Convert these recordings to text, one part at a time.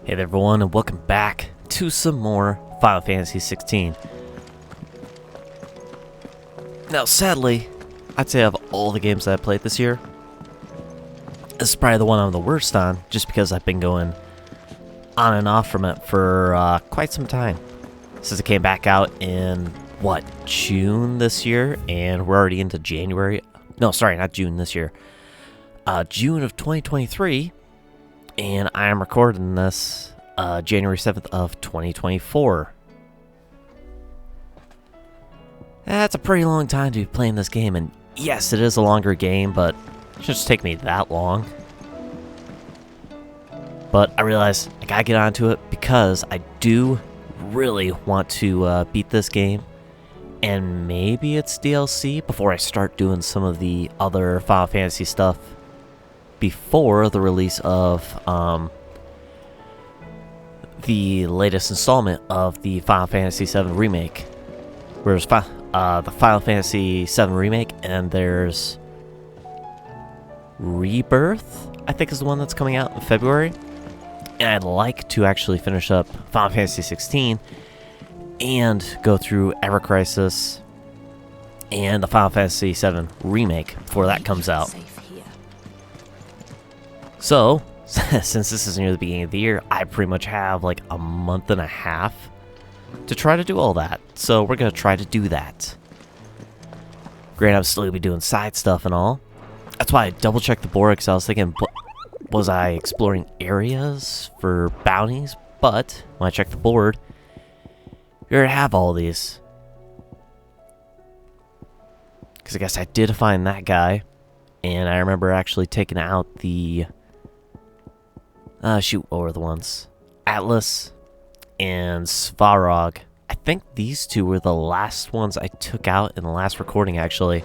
Hey there everyone, and welcome back to some more Final Fantasy 16. Now sadly, I'd say of all the games that I played this year, this is probably the one I'm the worst on, just because I've been going on and off from it for quite some time. Since it came back out in, June this year, and we're already into January. No, sorry, not June this year. June of 2023. And I am recording this January 7th of 2024. That's a pretty long time to be playing this game, and yes, it is a longer game, but it shouldn't just take me that long. But I realize I gotta get onto it because I do really want to beat this game, and maybe it's DLC before I start doing some of the other Final Fantasy stuff before the release of the latest installment of the Final Fantasy VII Remake. There's the Final Fantasy VII Remake, and there's Rebirth, I think is the one that's coming out in February. And I'd like to actually finish up Final Fantasy 16 and go through Ever Crisis and the Final Fantasy VII Remake before that comes out. So, since this is near the beginning of the year, I pretty much have like a month and a half to try to do all that. So we're going to try to do that. Granted, I'm still going to be doing side stuff and all. That's why I double-checked the board, because I was thinking, was I exploring areas for bounties? But when I checked the board, we already have all these. Because I guess I did find that guy, and I remember actually taking out the... shoot, what were the ones? Atlas and Svarog. I think these two were the last ones I took out in the last recording, actually.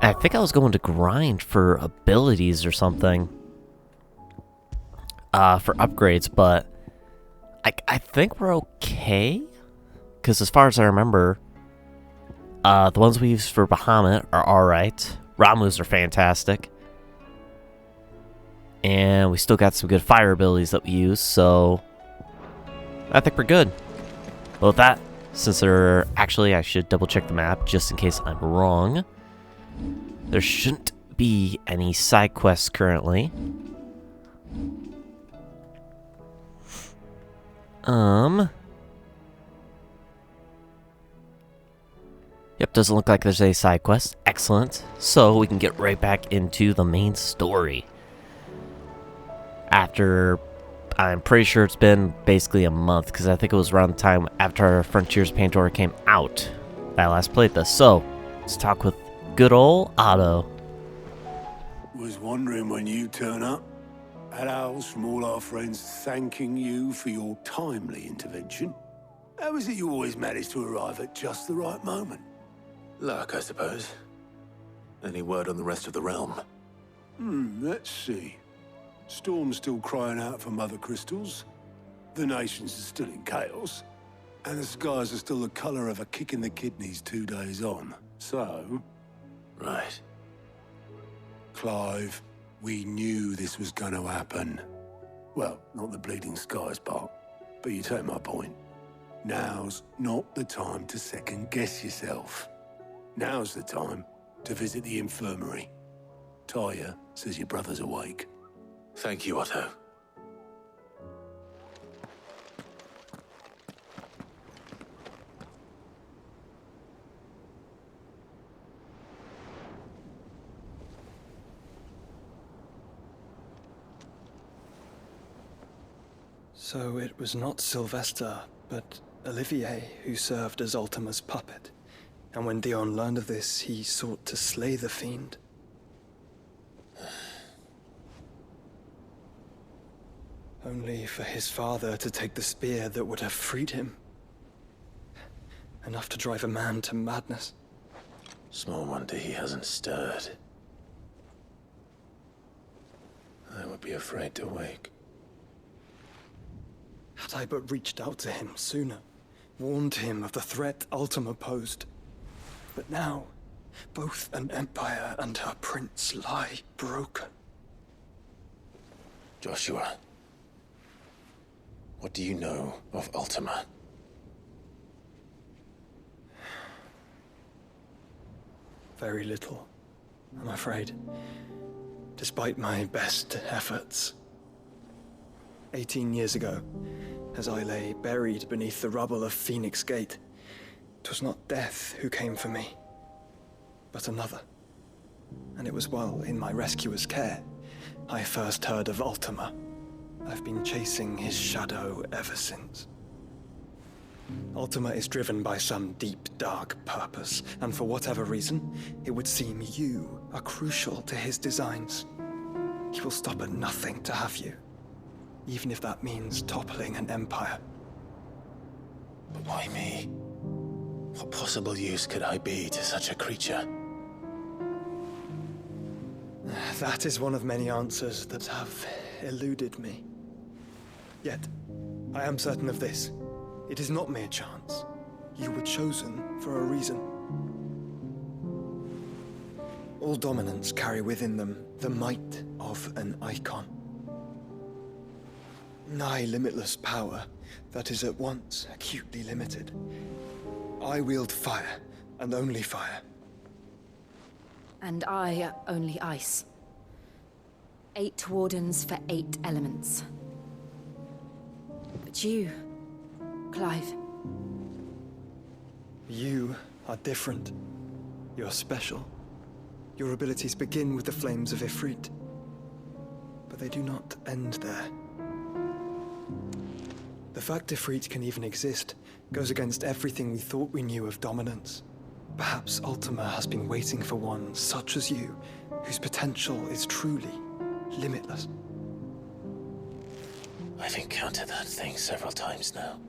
I think I was going to grind for abilities or something. For upgrades, but I think we're okay. Because as far as I remember, the ones we use for Bahamut are alright. Ramuh's are fantastic. And we still got some good fire abilities that we use, so I think we're good. Well, with that, since there actually, I should double check the map just in case I'm wrong. There shouldn't be any side quests currently. Yep, doesn't look like there's any side quests. Excellent. So we can get right back into the main story. After, I'm pretty sure it's been basically a month, because I think it was around the time after Frontiers of Pandora came out that I last played this. So, let's talk with good old Otto. Was wondering when you turn up. Had owls from all our friends thanking you for your timely intervention. How is it you always manage to arrive at just the right moment? Luck, I suppose. Any word on the rest of the realm? Let's see. Storm's still crying out for mother crystals. The nations are still in chaos. And the skies are still the colour of a kick in the kidneys 2 days on. So... Right. Clive, we knew this was going to happen. Well, not the bleeding skies part, but you take my point. Now's not the time to second-guess yourself. Now's the time to visit the infirmary. Taya says your brother's awake. Thank you, Otto. So it was not Sylvester, but Olivier who served as Ultima's puppet. And when Dion learned of this, he sought to slay the fiend. Only for his father to take the spear that would have freed him. Enough to drive a man to madness. Small wonder he hasn't stirred. I would be afraid to wake. Had I but reached out to him sooner, warned him of the threat Ultima posed. But now, both an empire and her prince lie broken. Joshua, What do you know of Ultima? Very little, I'm afraid. Despite my best efforts. 18 years ago, as I lay buried beneath the rubble of Phoenix Gate, 'twas not death who came for me, but another. And it was while in my rescuer's care I first heard of Ultima. I've been chasing his shadow ever since. Ultima is driven by some deep, dark purpose, and for whatever reason, it would seem you are crucial to his designs. He will stop at nothing to have you, even if that means toppling an empire. But why me? What possible use could I be to such a creature? That is one of many answers that have eluded me. Yet, I am certain of this. It is not mere chance. You were chosen for a reason. All dominants carry within them the might of an icon. Nigh limitless power that is at once acutely limited. I wield fire, and only fire. And I only ice. 8 wardens for 8 elements. But you, Clive. You are different. You're special. Your abilities begin with the flames of Ifrit. But they do not end there. The fact Ifrit can even exist goes against everything we thought we knew of dominance. Perhaps Ultima has been waiting for one such as you, whose potential is truly limitless. I've encountered that thing several times now.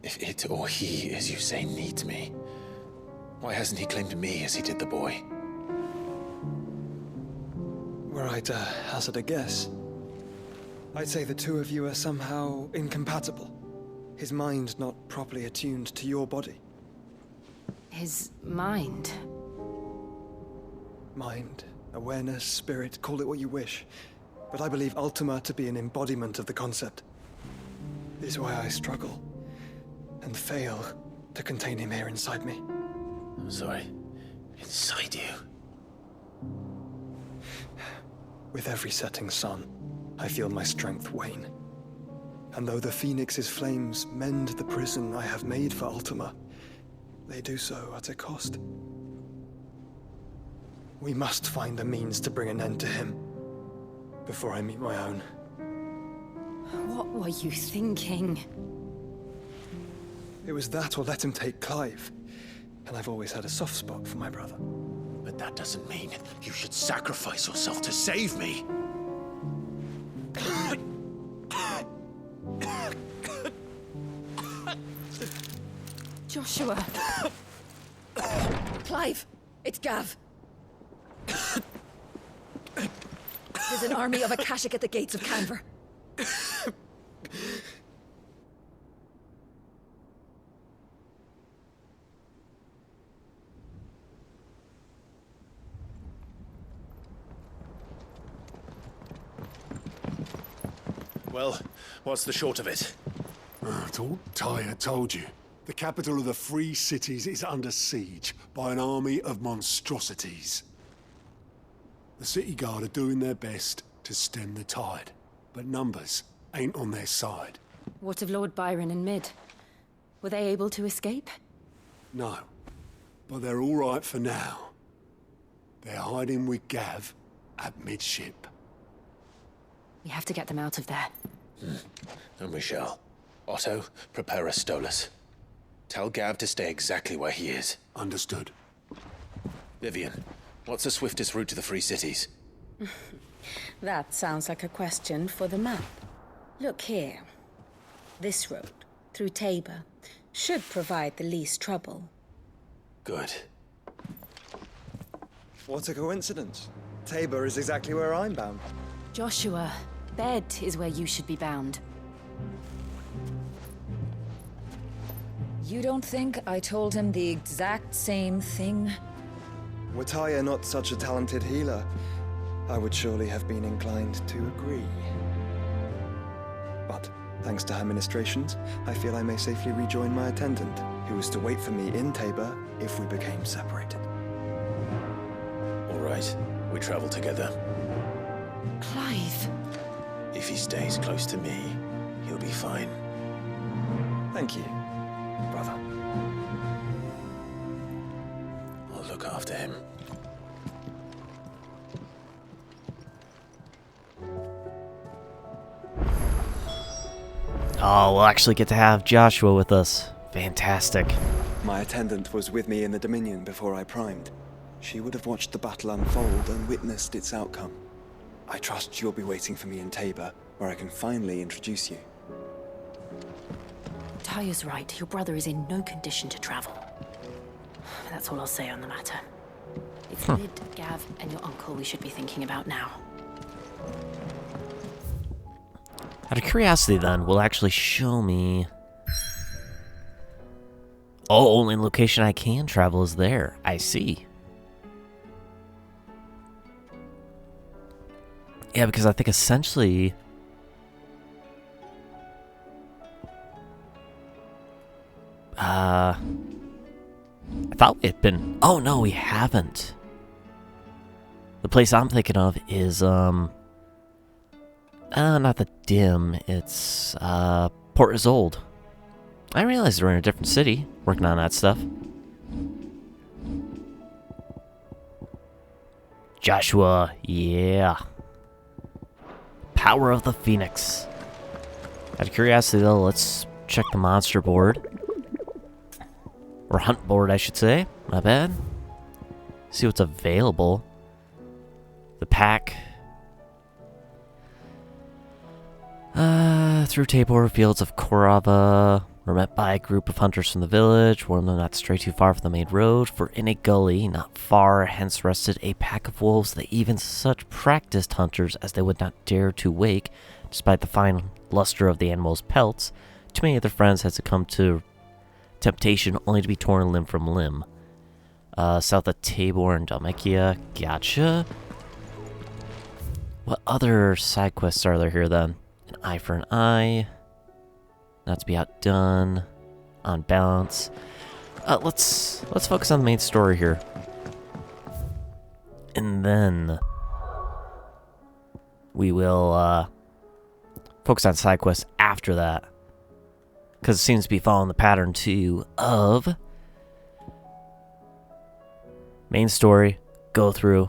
If it or he, as you say, needs me, why hasn't he claimed me as he did the boy? Were I to hazard a guess, I'd say the two of you are somehow incompatible. His mind not properly attuned to your body. His mind. Mind, awareness, spirit, call it what you wish. But I believe Ultima to be an embodiment of the concept. This is why I struggle and fail to contain him here inside me. I'm sorry. Inside you? With every setting sun, I feel my strength wane. And though the Phoenix's flames mend the prison I have made for Ultima, they do so at a cost. We must find a means to bring an end to him before I meet my own. What were you thinking? It was that or let him take Clive. And I've always had a soft spot for my brother. But that doesn't mean you should sacrifice yourself to save me. Joshua. Clive, it's Gav. There's an army of Akashic at the gates of Canver. Well, what's the short of it? I thought Ty had told you. The capital of the Free Cities is under siege by an army of monstrosities. The city guard are doing their best to stem the tide, but numbers ain't on their side. What of Lord Byron and Mid? Were they able to escape? No, but they're all right for now. They're hiding with Gav at midship. We have to get them out of there. And we shall. Otto, prepare a Stolas. Tell Gav to stay exactly where he is. Understood. Vivian, what's the swiftest route to the Free Cities? That sounds like a question for the map. Look here. This road, through Tabor, should provide the least trouble. Good. What a coincidence. Tabor is exactly where I'm bound. Joshua, bed is where you should be bound. You don't think I told him the exact same thing? Were Tyre not such a talented healer, I would surely have been inclined to agree. But Thanks to her ministrations, I feel I may safely rejoin my attendant, who was to wait for me in Tabor if we became separated. All right, we travel together. Clive. If he stays close to me, he'll be fine. Thank you, brother. I'll look after him. Oh, we'll actually get to have Joshua with us. Fantastic. My attendant was with me in the Dominion before I primed. She would have watched the battle unfold and witnessed its outcome. I trust you'll be waiting for me in Tabor, where I can finally introduce you. Tyre's right. Your brother is in no condition to travel. That's all I'll say on the matter. It's Mid, Gav, and your uncle we should be thinking about now. Out of curiosity, then, will actually show me... Oh, only location I can travel is there. I see. Yeah, because I think essentially... I thought we had been... Oh, no, we haven't. The place I'm thinking of is, not the Dim, it's, Port Isolde. I realized we're in a different city, working on that stuff. Joshua, yeah. Power of the Phoenix. Out of curiosity, though, let's check the monster board. Or hunt board, I should say. My bad. See what's available. The pack. Through Tabor, fields of Korava were met by a group of hunters from the village, warned them not to stray too far from the main road, for in a gully not far hence rested a pack of wolves that even such practiced hunters as they would not dare to wake, despite the fine luster of the animals' pelts. Too many of their friends had succumbed to temptation only to be torn limb from limb. South of Tabor and Dalmatia, gotcha. What other side quests are there here then? An eye for an eye. Not to be outdone. On balance. Let's focus on the main story here. And then we will focus on side quests after that. Because it seems to be following the pattern too of main story, go through,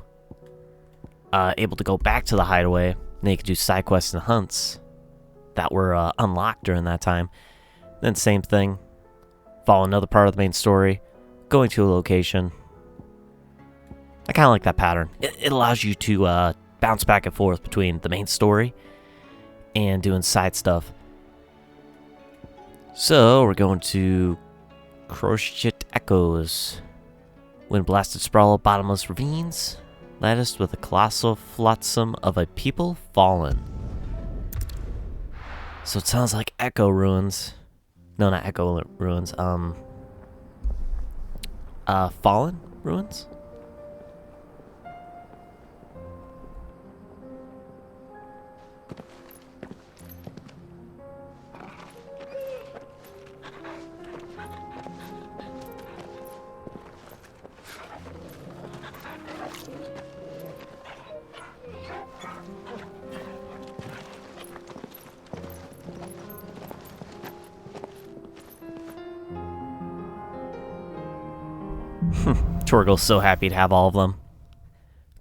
able to go back to the hideaway, and then you can do side quests and hunts that were unlocked during that time. Then same thing, follow another part of the main story, going to a location. I kind of like that pattern. It allows you to bounce back and forth between the main story and doing side stuff. So we're going to Crochet Echoes. Wind blasted sprawl of bottomless ravines, latticed with a colossal flotsam of a people fallen. So it sounds like Echo Ruins. No, not Echo Ruins. Fallen Ruins? Torgal's so happy to have all of them.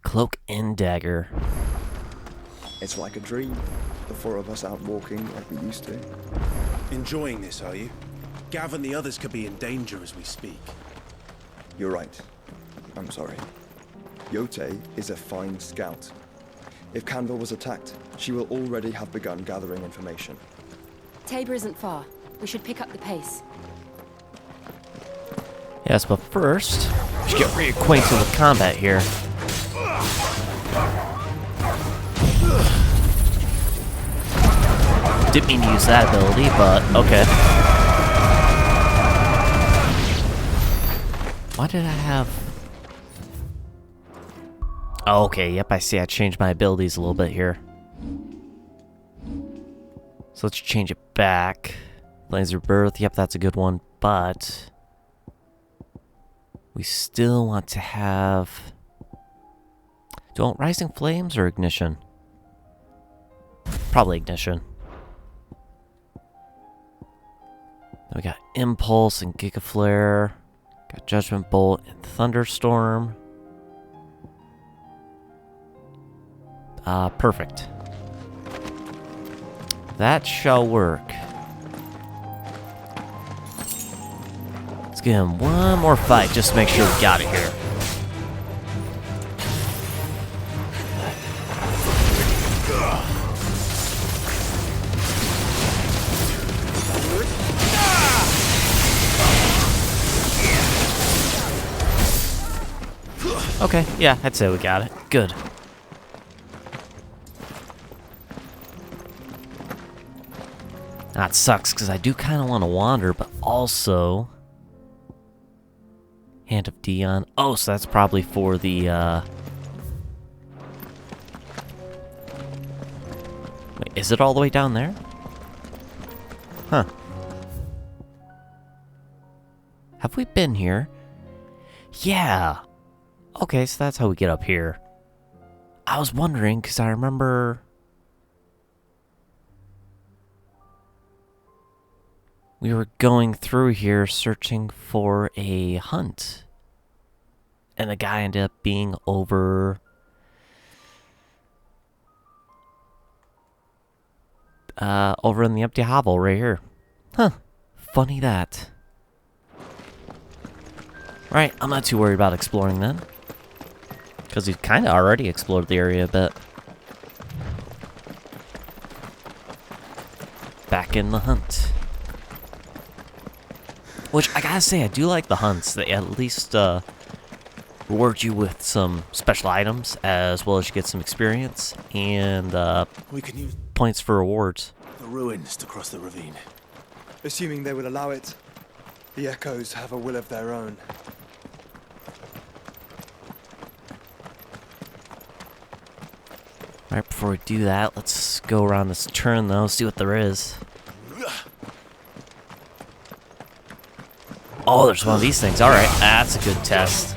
Cloak and dagger. It's like a dream. The four of us out walking like we used to. Enjoying this, are you? Gav and the others could be in danger as we speak. You're right. I'm sorry. Yote is a fine scout. If Candle was attacked, she will already have begun gathering information. Tabor isn't far. We should pick up the pace. Yes, but first, we should get reacquainted with combat here. Didn't mean to use that ability, but okay. Why did I have... Oh, okay, yep, I see. I changed my abilities a little bit here. So let's change it back. Flames of Rebirth, yep, that's a good one, but we still want to have... Do I want Rising Flames or Ignition? Probably Ignition. Then we got Impulse and Giga Flare. Got Judgment Bolt and Thunderstorm. Perfect. That shall work. Let's give him one more fight just to make sure we got it here. Okay, yeah, I'd say we got it. Good. That sucks, because I do kind of want to wander, but also... Hand of Dion. Oh, so that's probably for the, Wait, is it all the way down there? Huh. Have we been here? Yeah! Okay, so that's how we get up here. I was wondering, because I remember... We were going through here searching for a hunt. And the guy ended up being over... over in the empty hovel right here. Huh. Funny that. Right, I'm not too worried about exploring then. Because we've kind of already explored the area a bit. Back in the hunt. Which, I gotta say, I do like the hunts. They at least reward you with some special items, as well as you get some experience, and We can use points for rewards. the ruins to cross the ravine. Assuming they would allow it. The echoes have a will of their own. Right before we do that, let's go around this turn, though, see what there is. Oh, there's one of these things. Alright, that's a good test.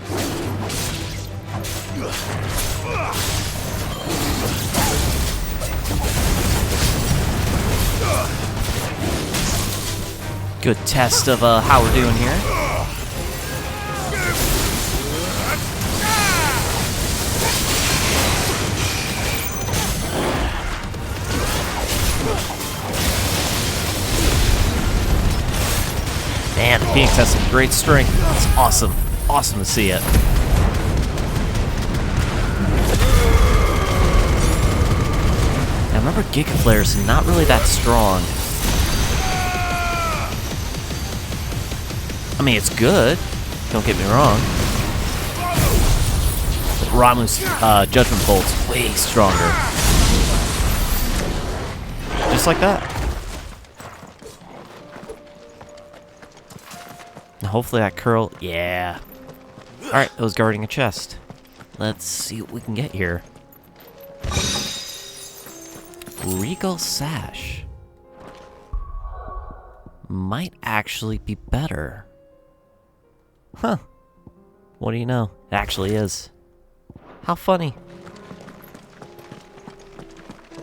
Good test of how we're doing here. Man, the Phoenix has some great strength. It's awesome. Awesome to see it. Now remember, Giga Flare's not really that strong. I mean, it's good. Don't get me wrong. But Ramuh's Judgment Bolt's way stronger. Just like that. And hopefully that curl... Yeah. Alright, it was guarding a chest. Let's see what we can get here. Regal Sash. Might actually be better. Huh. What do you know? It actually is. How funny.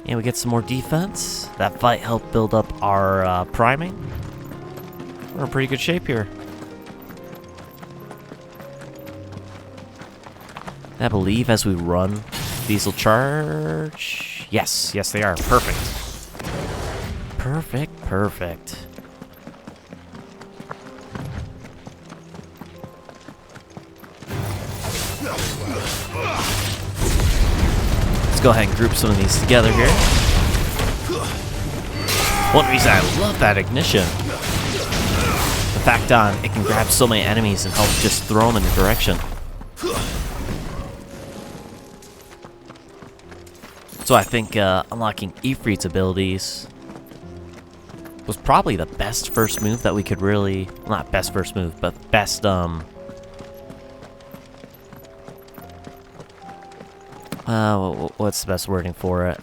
And we get some more defense. That fight helped build up our priming. We're in pretty good shape here. I believe as we run, these will charge. Yes, yes they are. Perfect. Perfect, perfect. Let's go ahead and group some of these together here. One reason I love that ignition. The fact it can grab so many enemies and help just throw them in a direction. So I think unlocking Ifrit's abilities was probably the best first move that we could really... Well, not best first move, but best, what's the best wording for it?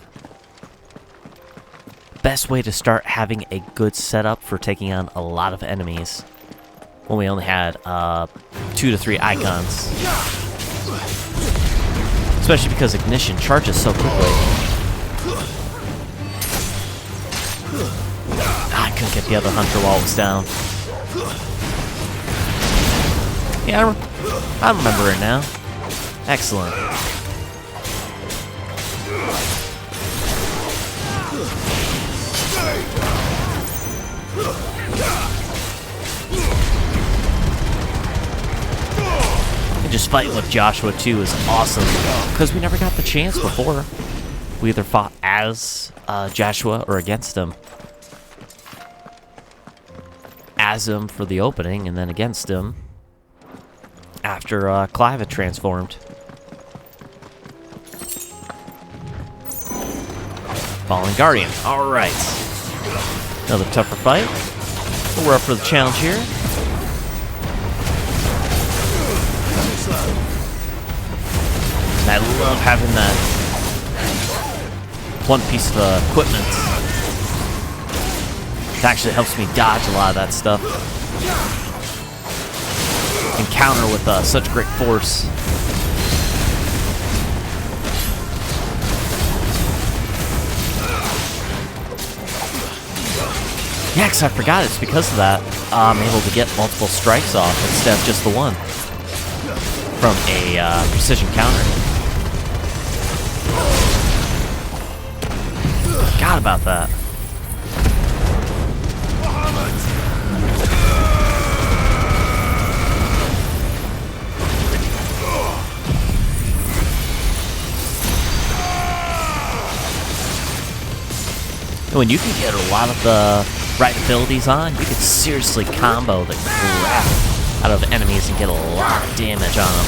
best way to start having a good setup for taking on a lot of enemies when we only had 2 to 3 icons. Especially because Ignition charges so quickly. I couldn't get the other hunter while it was down. Yeah, I remember it now. Excellent. And just fighting with Joshua too is awesome, because we never got the chance before. We either fought as Joshua or against him. As him for the opening, and then against him after Clive had transformed. Fallen Guardian. Alright. Another tougher fight. But we're up for the challenge here. And I love having that one piece of equipment. It actually helps me dodge a lot of that stuff. And counter with such great force. Yeah, because I forgot it's because of that I'm able to get multiple strikes off instead of just the one from a precision counter. Forgot about that. And when you can get a lot of the right abilities on, you can seriously combo the crap out of enemies and get a lot of damage on them.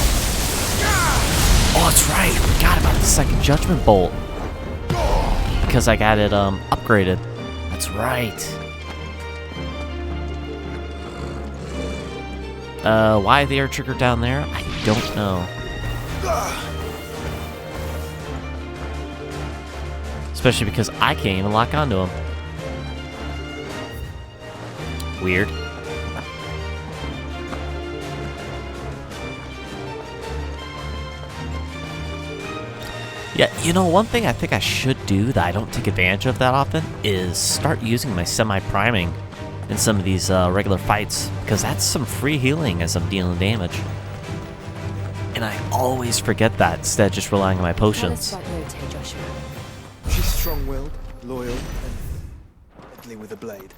Oh, that's right. I forgot about the second Judgment Bolt. Because I got it upgraded. That's right. Why the air trigger down there? I don't know. Especially because I can't even lock onto him. Weird. Yeah, you know, one thing I think I should do that I don't take advantage of that often is start using my semi-priming in some of these regular fights, because that's some free healing as I'm dealing damage. And I always forget that instead of just relying on my potions. She's strong-willed, loyal, and deadly with a blade.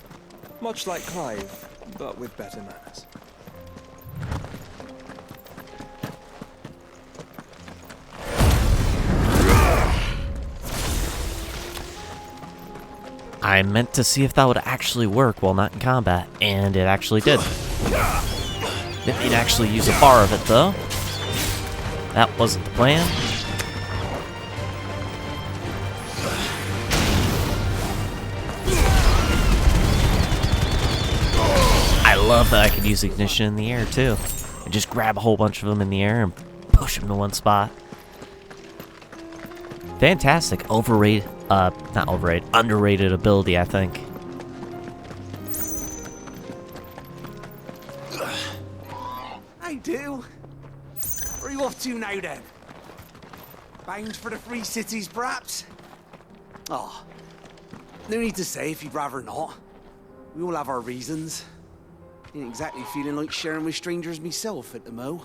Much like Clive, but with better manners. I meant to see if that would actually work while not in combat, and it actually did. Didn't need to actually use a bar of it, though. That wasn't the plan. I love that I could use Ignition in the air, too. And just grab a whole bunch of them in the air and push them to one spot. Fantastic. Underrated ability, I think. I do. Where are you off to now, then? Bound for the Free Cities, perhaps? Oh, no need to say if you'd rather not. We all have our reasons. Ain't exactly feeling like sharing with strangers myself at the mo.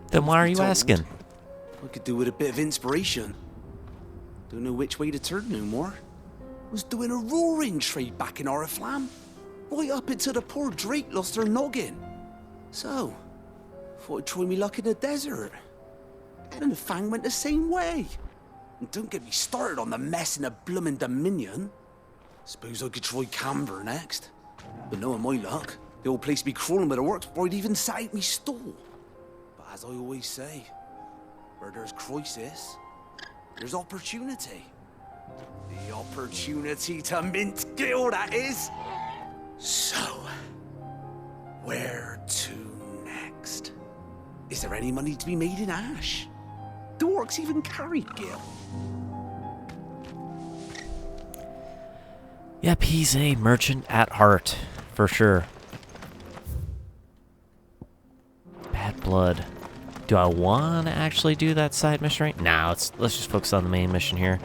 Then why are you asking? I could do with a bit of inspiration. Don't know which way to turn no more. Was doing a roaring trade back in Oriflamme. Right up until the poor Drake lost her noggin. So, thought I'd try me luck in the desert. And the Fang went the same way. And don't get me started on the mess in the bloomin' Dominion. Suppose I could try Camber next. But knowing my luck, the old place be crawling with the works before I'd even sat out me stall. But as I always say, where there's crisis, there's opportunity. The opportunity to mint gil, that is. So, where to next? Is there any money to be made in Ash? Do orcs even carry gil? Yep, he's a merchant at heart, for sure. Bad blood. Do I want to actually do that side mission right? Nah, let's just focus on the main mission here.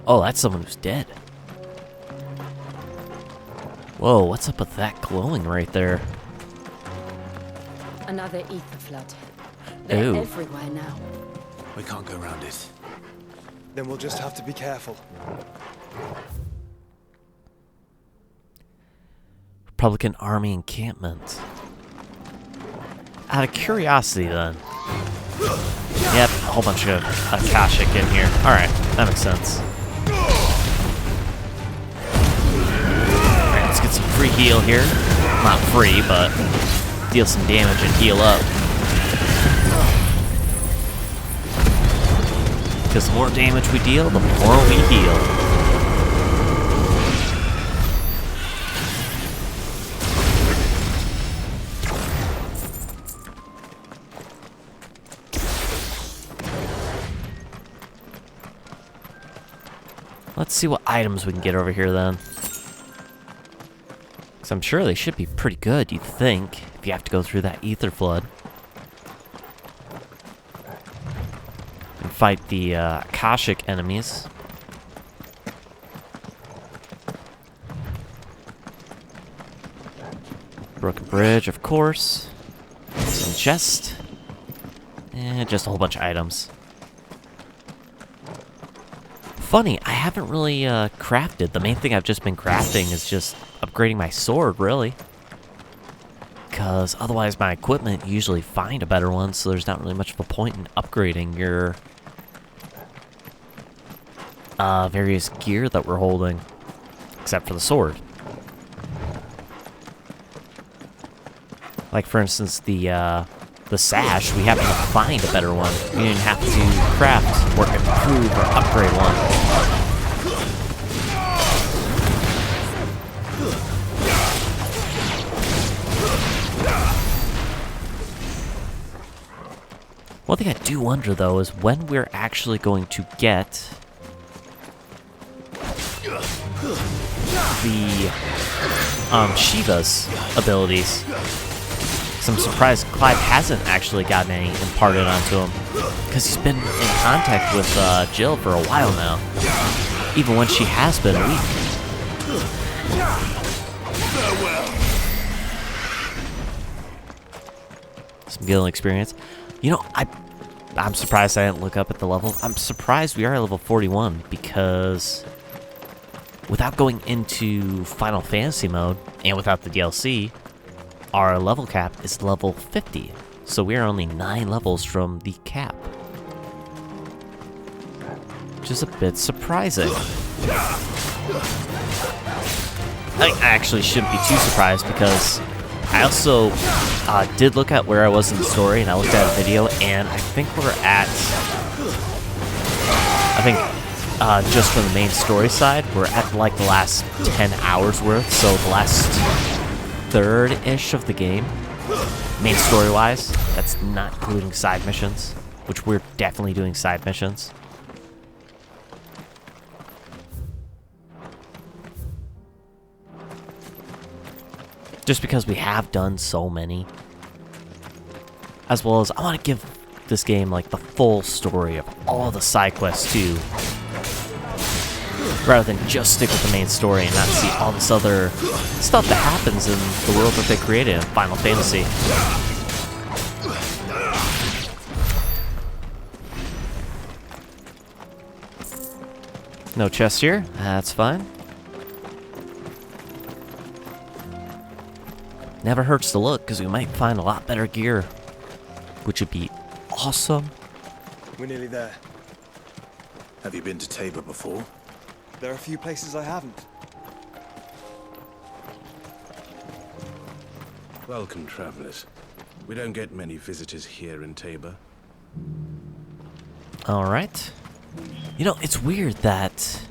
Oh, that's someone who's dead. Whoa, what's up with that glowing right there? Another ether flood. They're Ew. everywhere now. We can't go around it. Then we'll just have to be careful. Republican Army encampment. Out of curiosity, then. Yep, a whole bunch of Akashic in here. Alright, that makes sense. Alright, let's get some free heal here. Not free, but deal some damage and heal up. Because the more damage we deal, the more we heal. Let's see what items we can get over here then. Because I'm sure they should be pretty good, you'd think, if you have to go through that ether flood. And fight the Akashic enemies. Broken bridge, of course. Some chest. And just a whole bunch of items. Funny, I haven't really crafted. The main thing I've just been crafting is just upgrading my sword, really. Because otherwise my equipment you usually find a better one, so there's not really much of a point in upgrading your various gear that we're holding. Except for the sword. Like, for instance, the sash, we happened to find a better one. We didn't have to craft or improve or upgrade one. One thing I do wonder, though, is when we're actually going to get the Shiva's abilities. I'm surprised Clive hasn't actually gotten any imparted onto him, because he's been in contact with Jill for a while now, even when she has been weak. Some guild experience. You know, I'm surprised I didn't look up at the level. I'm surprised we are at level 41, because without going into Final Fantasy mode, and without the DLC, our level cap is level 50, so we are only 9 levels from the cap. Which is a bit surprising. I actually shouldn't be too surprised, because I also did look at where I was in the story, and I looked at a video, and I think we're at... just from the main story side, we're at like the last 10 hours worth, so the last third-ish of the game, main story-wise. That's not including side missions, which we're definitely doing side missions. Just because we have done so many. As well as, I want to give this game like the full story of all the side quests too, rather than just stick with the main story and not see all this other stuff that happens in the world that they created in Final Fantasy. No chest here? That's fine. Never hurts to look, because we might find a lot better gear, which would be awesome. We're nearly there. Have you been to Tabor before? There are a few places I haven't. Welcome, travelers. We don't get many visitors here in Tabor. Alright. You know, it's weird that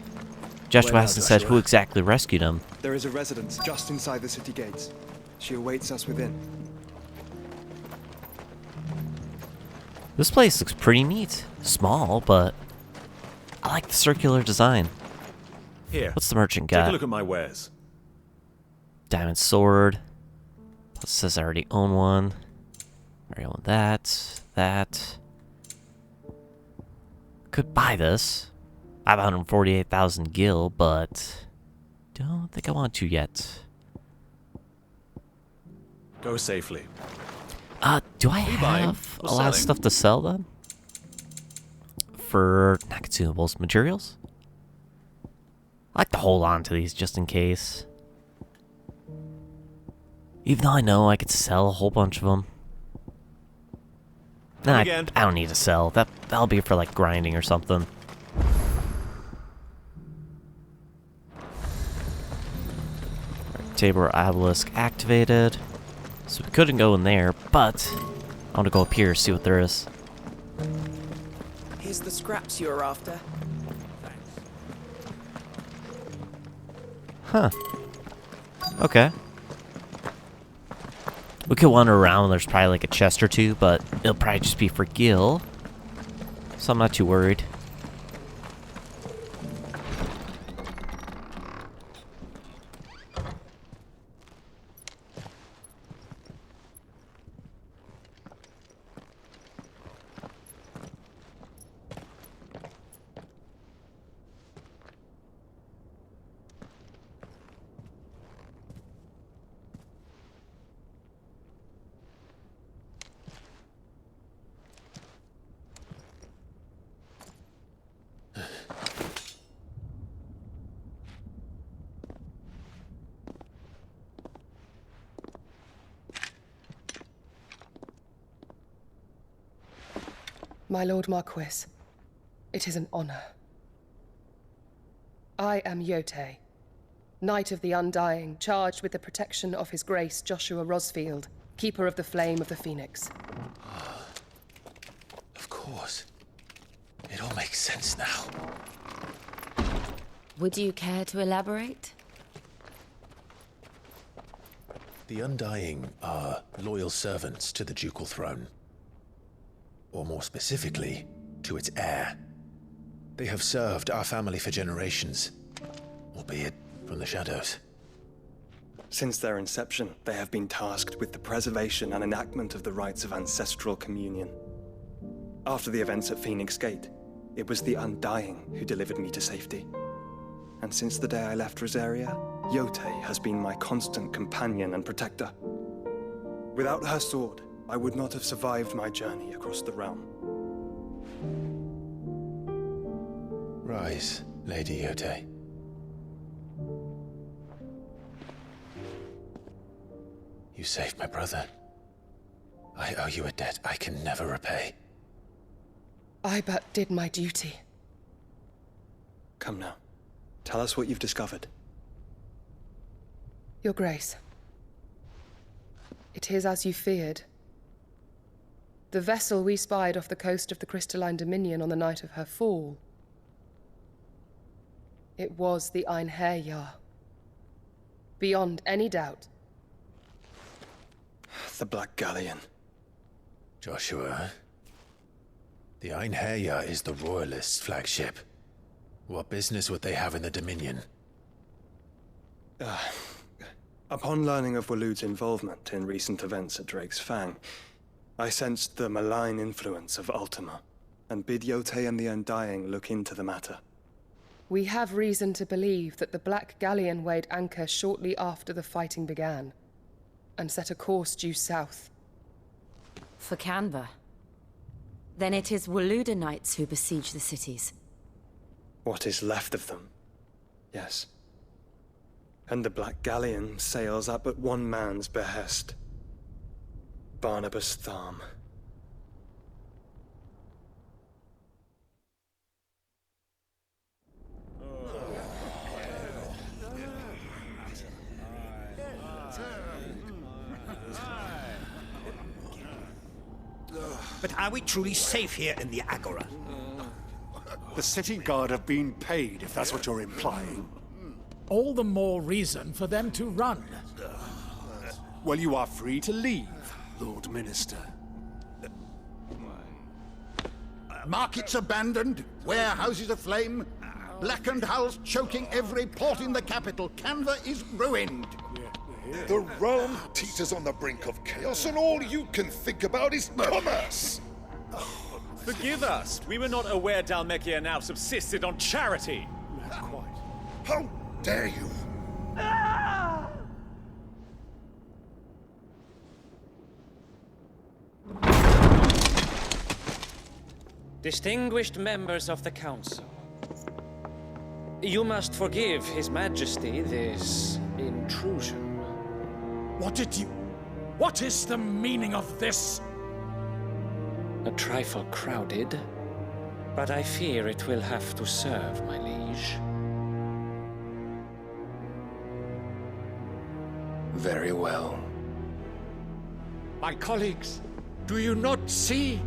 Joshua hasn't said who exactly rescued him. There is a residence just inside the city gates. She awaits us within. This place looks pretty neat. Small, but I like the circular design. Here, What's the merchant take got? a look at my wares. Diamond sword. Plus says I already own one. I already own that. That. Could buy this. I have 148,000 gil, but don't think I want to yet. Go safely. Do I you buying have or a lot of selling? stuff to sell then? For not consumables, materials? I like to hold on to these just in case. Even though I know I could sell a whole bunch of them. Nah, again. I don't need to sell. That'll be for like grinding or something. Tabor obelisk activated. So we couldn't go in there, but I want to go up here, see what there is. Here's the scraps you're after. Huh. Okay. We could wander around. There's probably like a chest or two, but it'll probably just be for Gil. So I'm not too worried. My Lord Marquis, it is an honor. I am Yote, Knight of the Undying, charged with the protection of His Grace Joshua Rosfield, Keeper of the Flame of the Phoenix. Of course. It all makes sense now. Would you care to elaborate? The Undying are loyal servants to the ducal throne. Or more specifically, to its heir. They have served our family for generations, albeit from the shadows. Since their inception, they have been tasked with the preservation and enactment of the rites of ancestral communion. After the events at Phoenix Gate, it was the Undying who delivered me to safety. And since the day I left Rosaria, Yote has been my constant companion and protector. Without her sword, I would not have survived my journey across the realm. Rise, Lady Yote. You saved my brother. I owe you a debt I can never repay. I but did my duty. Come now. Tell us what you've discovered. Your Grace. It is as you feared. The vessel we spied off the coast of the Crystalline Dominion on the night of her fall. It was the Einherjar. Beyond any doubt. The Black Galleon. Joshua, the Einherjar is the Royalists' flagship. What business would they have in the Dominion? Upon learning of Waloed's involvement in recent events at Drake's Fang, I sensed the malign influence of Ultima, and bid Yote and the Undying look into the matter. We have reason to believe that the Black Galleon weighed anchor shortly after the fighting began, and set a course due south. For Canva. Then it is Waloeda knights who besiege the cities. What is left of them? Yes. And the Black Galleon sails at but one man's behest. Barnabas Tharm. But are we truly safe here in the Agora? The city guard have been paid, if that's what you're implying. All the more reason for them to run. Well, you are free to leave, Lord Minister. Markets abandoned, warehouses aflame, blackened hulls choking every port in the capital. Canva is ruined. The realm teeters on the brink of chaos, and all you can think about is commerce! Forgive us. We were not aware Dhalmekia now subsisted on charity. Not quite. How dare you? Distinguished members of the Council, you must forgive His Majesty this intrusion. What is the meaning of this? A trifle crowded, but I fear it will have to serve, my liege. Very well. My colleagues, do you not see?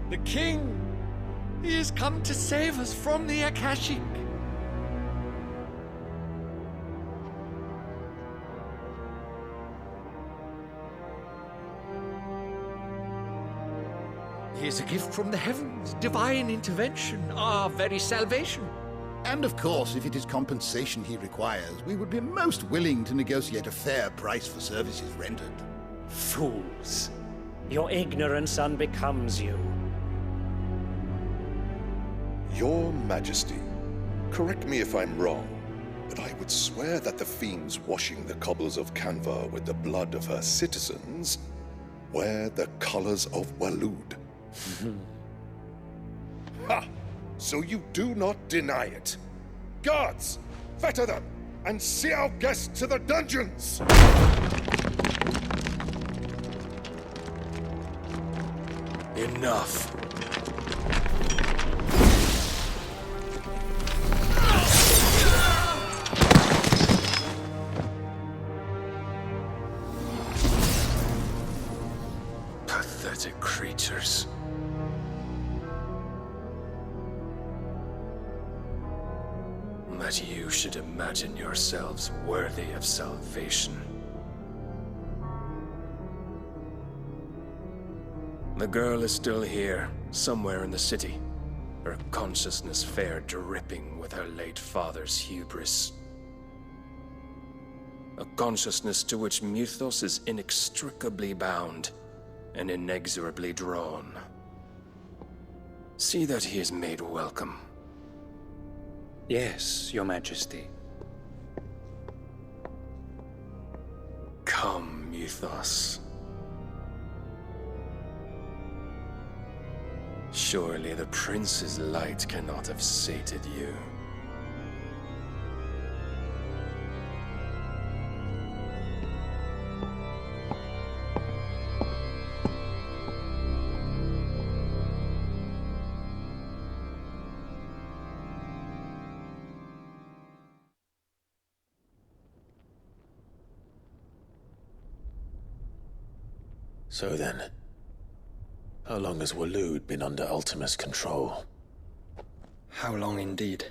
The king! He has come to save us from the Akashic. He is a gift from the heavens, divine intervention, our very salvation. And of course, if it is compensation he requires, we would be most willing to negotiate a fair price for services rendered. Fools! Your ignorance unbecomes you. Your Majesty, correct me if I'm wrong, but I would swear that the fiends washing the cobbles of Canva with the blood of her citizens wear the colors of Waloed. Ha! So you do not deny it. Guards, fetter them, and see our guests to the dungeons! Enough. Pathetic creatures. That you should imagine yourselves worthy of salvation. The girl is still here, somewhere in the city, her consciousness fair dripping with her late father's hubris. A consciousness to which Mythos is inextricably bound and inexorably drawn. See that he is made welcome. Yes, Your Majesty. Come, Mythos. Surely the prince's light cannot have sated you. So then, how long has Waloed been under Ultima's control? How long indeed?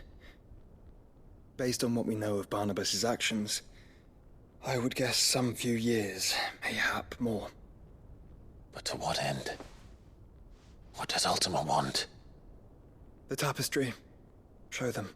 Based on what we know of Barnabas's actions, I would guess some few years, mayhap more. But to what end? What does Ultima want? The tapestry. Show them.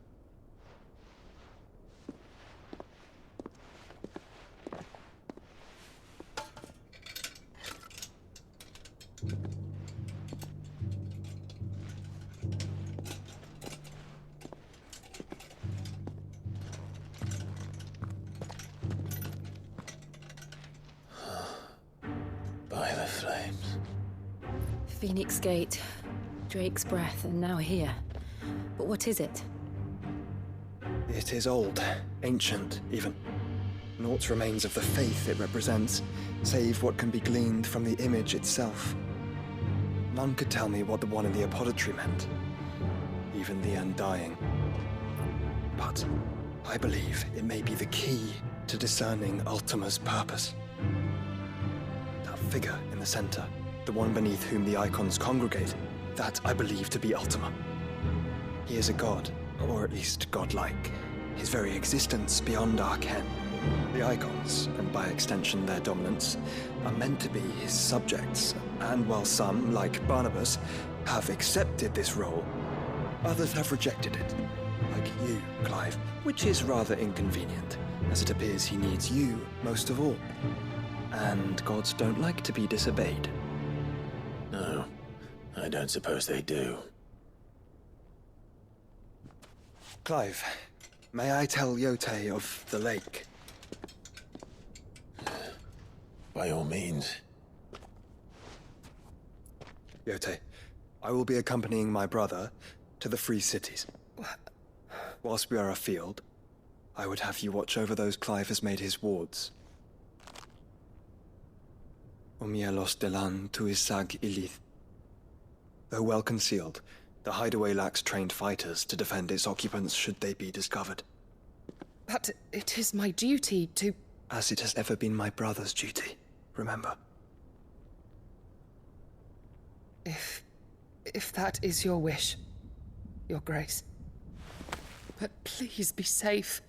By the flames. Phoenix Gate, Drake's Breath, and now here. But what is it? It is old, ancient, even. Naught remains of the faith it represents, save what can be gleaned from the image itself. None could tell me what the one in the apothecary meant, even the Undying. But I believe it may be the key to discerning Ultima's purpose. That figure in the center, the one beneath whom the icons congregate, that I believe to be Ultima. He is a god, or at least godlike, his very existence beyond our ken. The Icons, and by extension their dominants, are meant to be his subjects, and while some, like Barnabas, have accepted this role, others have rejected it. Like you, Clive, which is rather inconvenient, as it appears he needs you most of all. And gods don't like to be disobeyed. No, I don't suppose they do. Clive, may I tell Yote of the lake? By all means. Yote, I will be accompanying my brother to the Free Cities. Whilst we are afield, I would have you watch over those Clive has made his wards. Omielos delan tuisag ilith. Though well concealed, the hideaway lacks trained fighters to defend its occupants should they be discovered. But it is my duty to... As it has ever been my brother's duty, remember. If that is your wish, Your Grace. But please be safe.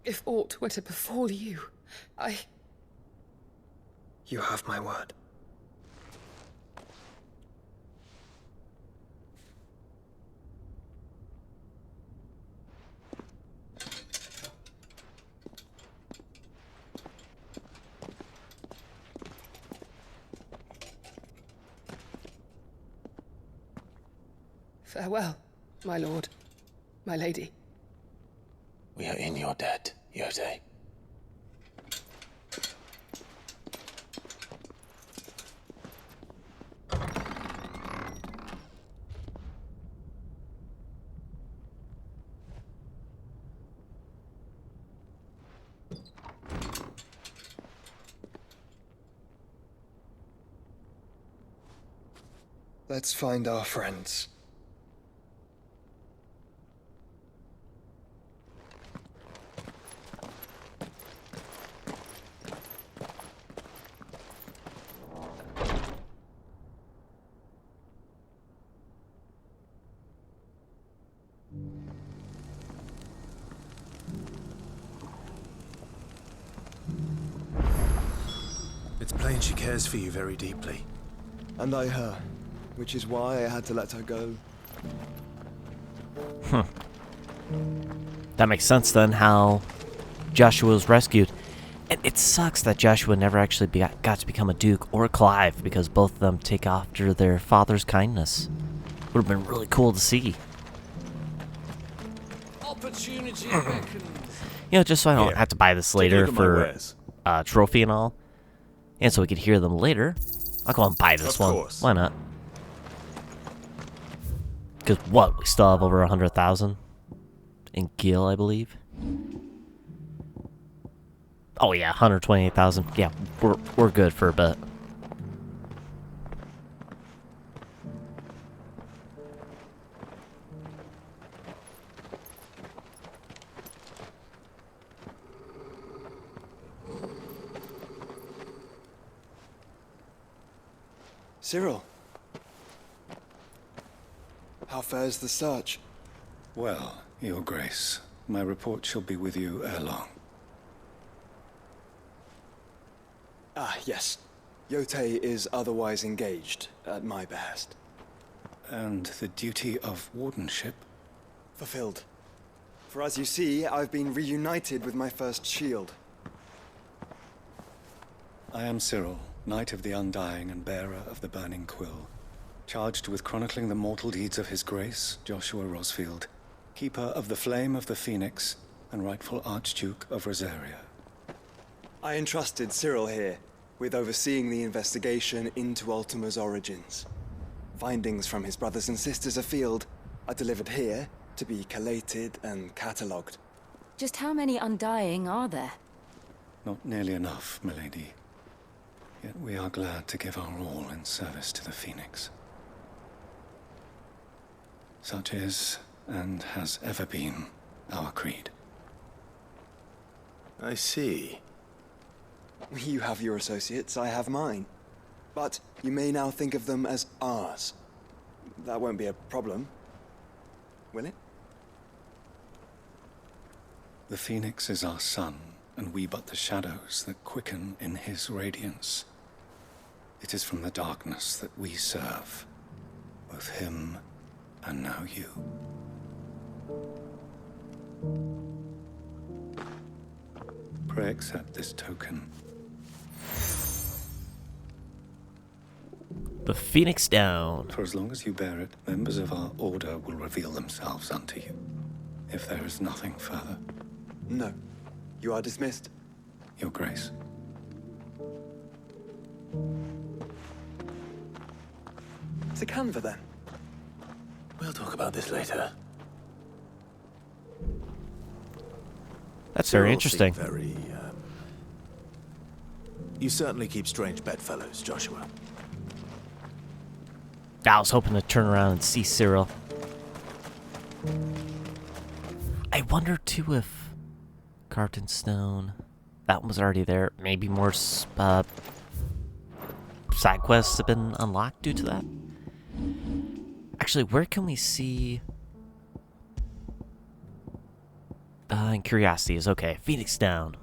If aught were to befall you, You have my word. Farewell, my lord, my lady. We are in your debt, Yote. Let's find our friends. It's plain she cares for you very deeply. And I her, which is why I had to let her go. That makes sense then, how Joshua was rescued. And it sucks that Joshua never actually got to become a Duke or a Clive, because both of them take after their father's kindness. Would have been really cool to see. Opportunity beckons. You know, just so I don't have to buy this later for trophy and all. And so we could hear them later. I'll go and buy this one. Course. Why not? Because what? We still have over 100,000 in Gil, I believe. Oh yeah, 128,000. Yeah, we're good for a bit. Cyril. How fares the search? Well, Your Grace, my report shall be with you ere long. Ah, yes. Yote is otherwise engaged, at my behest. And the duty of wardenship? Fulfilled. For as you see, I've been reunited with my first shield. I am Cyril, Knight of the Undying and bearer of the Burning Quill, charged with chronicling the mortal deeds of His Grace, Joshua Rosfield, keeper of the Flame of the Phoenix and rightful Archduke of Rosaria. I entrusted Cyril here with overseeing the investigation into Ultima's origins. Findings from his brothers and sisters afield are delivered here to be collated and catalogued. Just how many Undying are there? Not nearly enough, milady. Yet we are glad to give our all in service to the Phoenix. Such is, and has ever been, our creed. I see. You have your associates, I have mine. But you may now think of them as ours. That won't be a problem, will it? The Phoenix is our sun, and we but the shadows that quicken in his radiance. It is from the darkness that we serve, both him and now you. Pray accept this token. The Phoenix Down. For as long as you bear it, members of our order will reveal themselves unto you. If there is nothing further. No. You are dismissed. Your Grace. To Canva, then. We'll talk about this later. That's very You all interesting. seem very, You certainly keep strange bedfellows, Joshua. I was hoping to turn around and see Cyril. I wonder too if carved in stone, that one was already there. Maybe more side quests have been unlocked due to that. Actually, where can we see? And Curiosity is okay. Phoenix Down.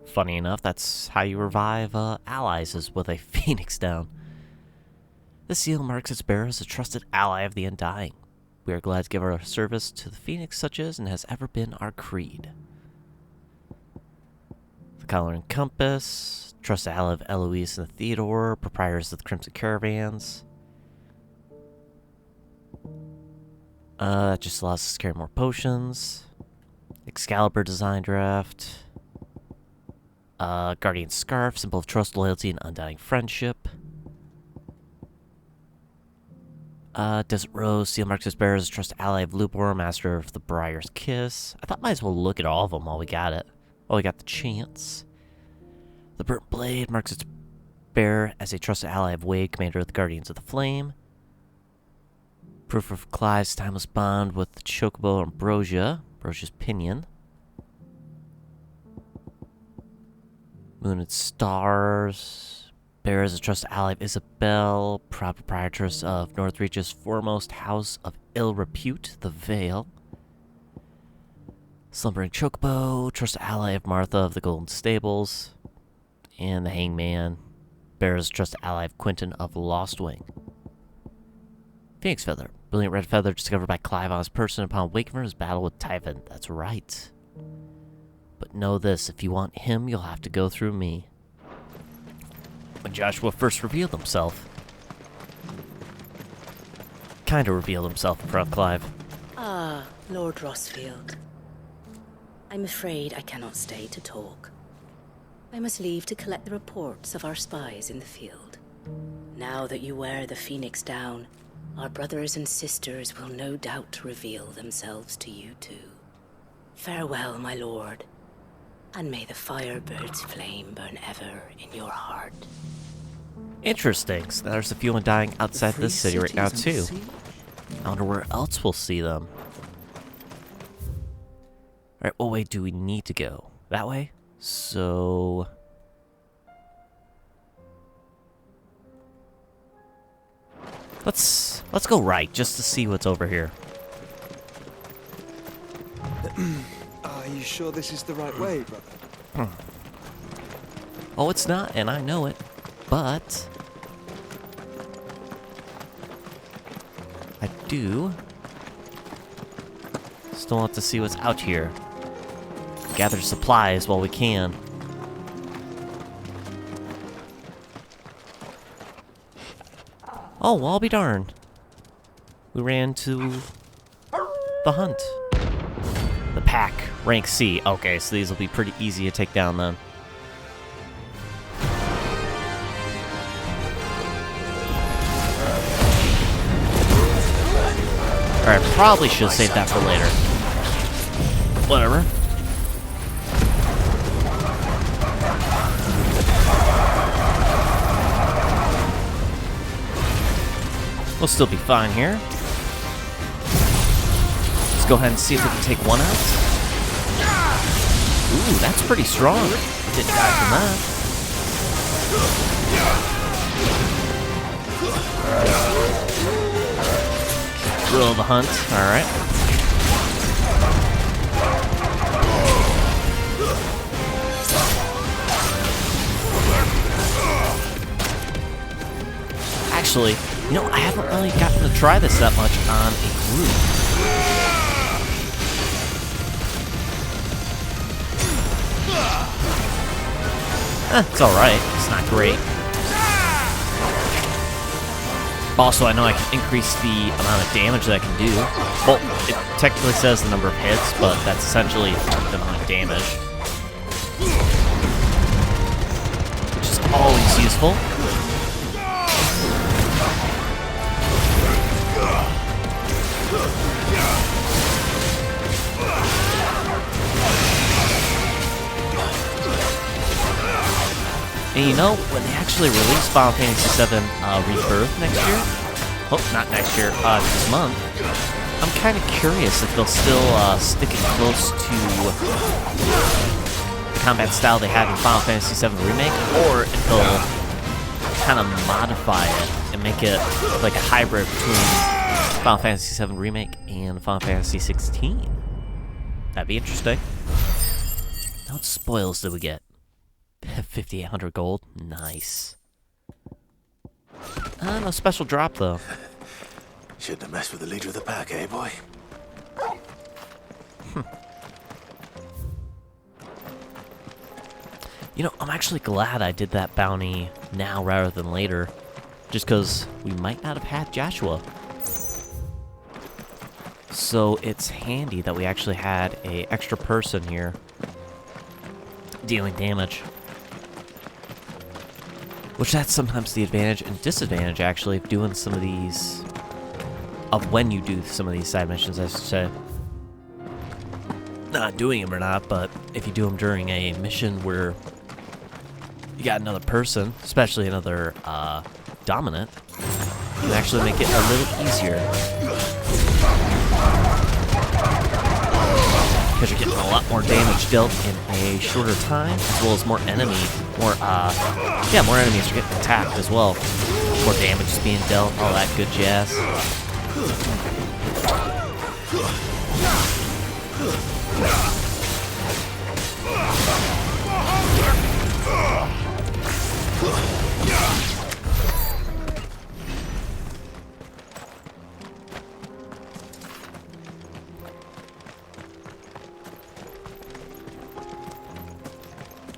Funny enough, that's how you revive allies, is with a Phoenix Down. The seal marks its bearer as a trusted ally of the Undying. We are glad to give our service to the Phoenix, such as and has ever been our creed. The collar and compass. Trusted ally of Eloise and Theodore, proprietors of the Crimson Caravans. That just allows us to carry more potions. Excalibur design draft. Guardian Scarf, symbol of trust, loyalty, and undying friendship. Desert Rose, seal marks its bearer as a trusted ally of Lupor, master of the Briar's Kiss. I thought might as well look at all of them while we got it. While we got the chance. The Burnt Blade marks its bearer as a trusted ally of Wade, commander of the Guardians of the Flame. Proof of Clive's timeless bond with the Chocobo Ambrosia's Pinion. Moon and Stars. Bear as a trusted ally of Isabel, proud proprietress of Northreach's foremost house of ill repute, the Vale. Slumbering Chocobo, trusted ally of Martha of the Golden Stables. And the Hangman. Bear as a trusted ally of Quentin of Lostwing. Phoenix Feather. Brilliant red feather discovered by Clive on his person upon waking from his battle with Typhon. That's right. But know this, if you want him, you'll have to go through me. When Joshua first revealed himself. Kinda revealed himself in front of Clive. Ah, Lord Rosfield. I'm afraid I cannot stay to talk. I must leave to collect the reports of our spies in the field. Now that you wear the Phoenix Down, our brothers and sisters will no doubt reveal themselves to you too. Farewell, my lord, and may the Firebird's flame burn ever in your heart. Interesting. So there's a few Undying outside this city right now too. I wonder where else we'll see them. Alright, what way do we need to go? That way? So... Let's go right, just to see what's over here. Are you sure this is the right way, brother? Oh, it's not, and I know it, but... I do... still want to see what's out here. Gather supplies while we can. Oh, well, I'll be darned. We ran to the hunt. The pack, rank C. Okay, so these will be pretty easy to take down then. Alright, probably should save that for later. Whatever. We'll still be fine here. Let's go ahead and see if we can take one out. Ooh, that's pretty strong. Didn't die from that. Thrill of the hunt. Alright. Actually, you know, I haven't really gotten to try this that much on a group. It's alright. It's not great. Also, I know I can increase the amount of damage that I can do. Well, it technically says the number of hits, but that's essentially the amount of damage. Which is always useful. And you know, when they actually release Final Fantasy VII Rebirth next year, oh, not next year, this month, I'm kind of curious if they'll still stick it close to the combat style they had in Final Fantasy VII Remake, or if they'll kind of modify it and make it like a hybrid between Final Fantasy VII Remake and Final Fantasy XVI. That'd be interesting. Now what spoils did we get? 5,800 gold. Nice. No special drop, though. Shouldn't have messed with the leader of the pack, eh, boy? You know, I'm actually glad I did that bounty now rather than later. Just because we might not have had Joshua. So it's handy that we actually had an extra person here dealing damage. Which that's sometimes the advantage and disadvantage, actually, of doing some of these... of when you do some of these side missions, I should say. Not doing them or not, but if you do them during a mission where you got another person, especially another dominant, you can actually make it a little easier. Because you're getting a lot more damage dealt in a shorter time, as well as more enemies are getting attacked as well. More damage is being dealt, all that good jazz.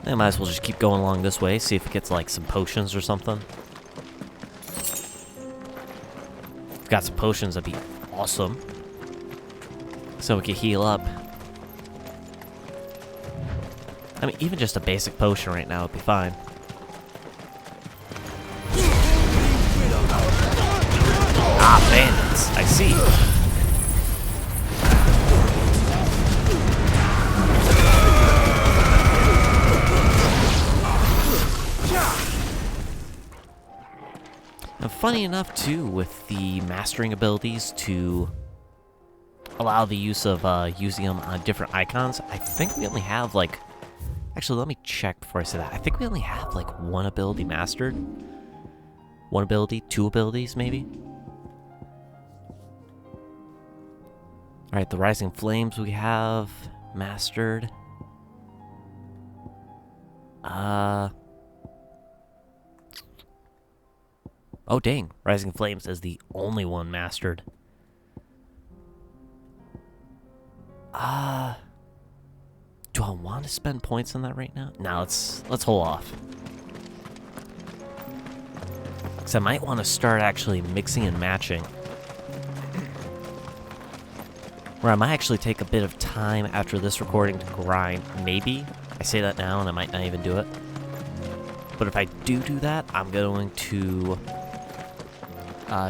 I might as well just keep going along this way, see if it gets like some potions or something. If it got some potions, that'd be awesome. So we can heal up. I mean, even just a basic potion right now would be fine. Ah, bandits. I see. Funny enough, too, with the mastering abilities to allow the use of using them on different icons, I think we only have, like... Actually, let me check before I say that. I think we only have, like, one ability mastered. One ability, two abilities, maybe? Alright, the Rising Flames we have mastered. Oh, dang. Rising Flames is the only one mastered. Do I want to spend points on that right now? No, let's hold off. Because I might want to start actually mixing and matching. Where I might actually take a bit of time after this recording to grind. Maybe. I say that now and I might not even do it. But if I do that, I'm going to...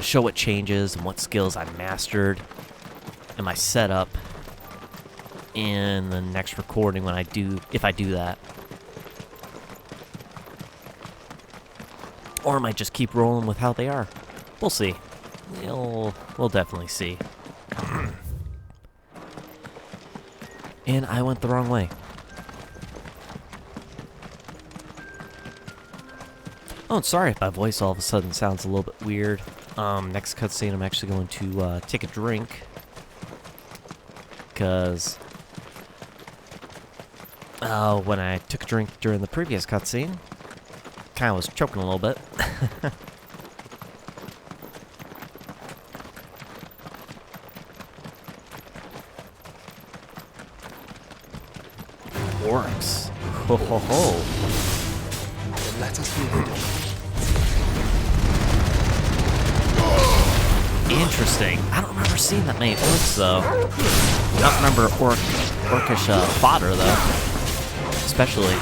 show what changes and what skills I mastered and my setup in the next recording when if I do that. Or I might just keep rolling with how they are. We'll see. We'll definitely see. And I went the wrong way. Oh, and sorry if my voice all of a sudden sounds a little bit weird. Next cutscene, I'm actually going to take a drink. Because when I took a drink during the previous cutscene, kind of was choking a little bit. orcs. Ho ho ho. Then let us be rid of them. Interesting. I don't remember seeing that many orcs though. I don't remember orcish fodder though. Especially.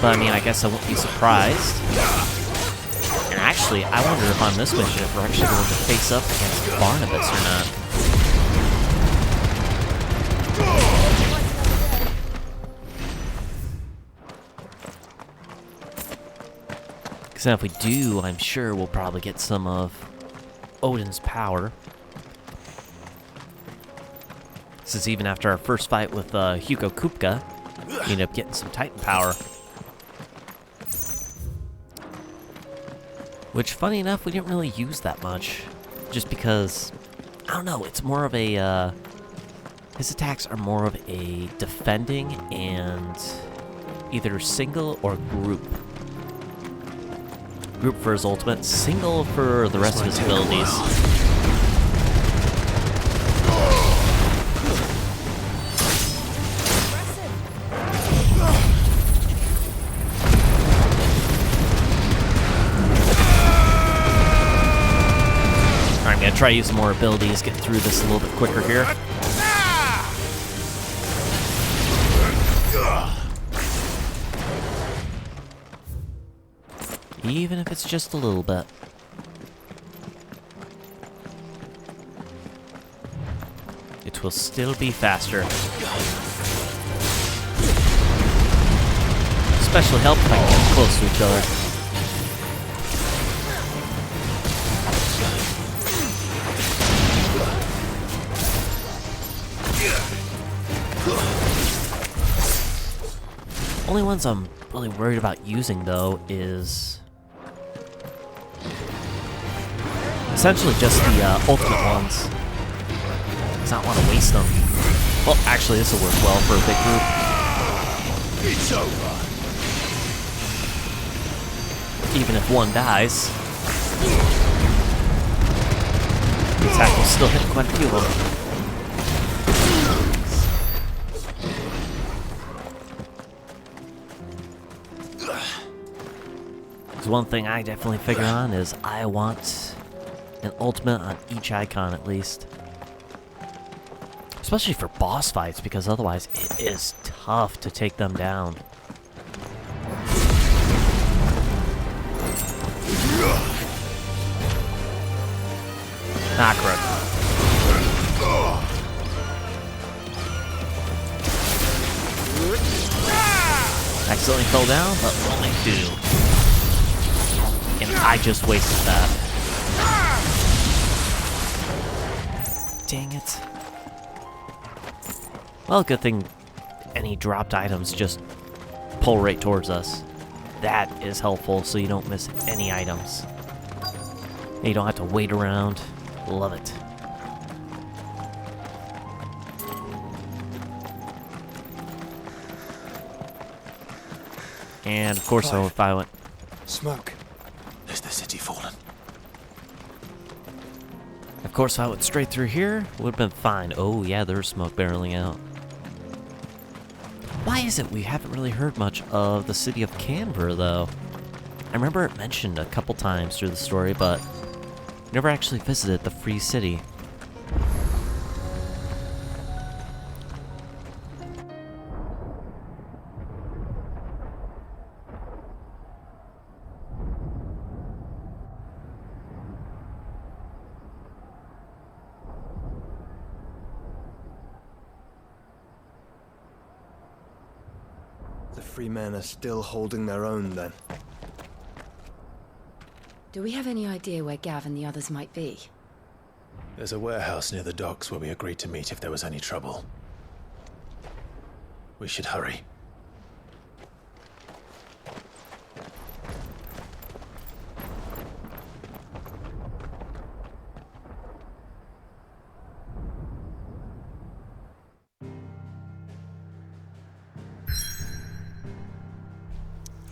But I mean, I guess I won't be surprised. And actually, I wonder if on this mission if we're actually going to face up against Barnabas or not. Because if we do, I'm sure we'll probably get some of Odin's power. Since even after our first fight with Hugo Kupka, we ended up getting some Titan power. Which, funny enough, we didn't really use that much. Just because, I don't know, it's more of a, his attacks are more of a defending and either single or group. Group for his ultimate, single for the rest of his abilities. I'm gonna try using more abilities, get through this a little bit quicker here. Even if it's just a little bit. It will still be faster. Especially help if I can get close to each other. Only ones I'm really worried about using, though, is essentially just the ultimate ones. Because I don't want to waste them. Well, actually, this will work well for a big group. It's over. Even if one dies, the attack will still hit quite a few of them. One thing I definitely figure on is I want an ultimate on each icon at least. Especially for boss fights, because otherwise it is tough to take them down. Ah, crap. Accidentally fell down, but only two. And I just wasted that. Dang it. Well, good thing any dropped items just pull right towards us. That is helpful so you don't miss any items. And you don't have to wait around. Love it. And of course, Clive. if I went... Smoke. Is the city fallen? Of course, if I went straight through here, would have been fine. Oh yeah, there's smoke barreling out. Why is it we haven't really heard much of the city of Canberra, though? I remember it mentioned a couple times through the story, but never actually visited the Free City. The free men are still holding their own, then. Do we have any idea where Gav and the others might be? There's a warehouse near the docks where we agreed to meet if there was any trouble. We should hurry.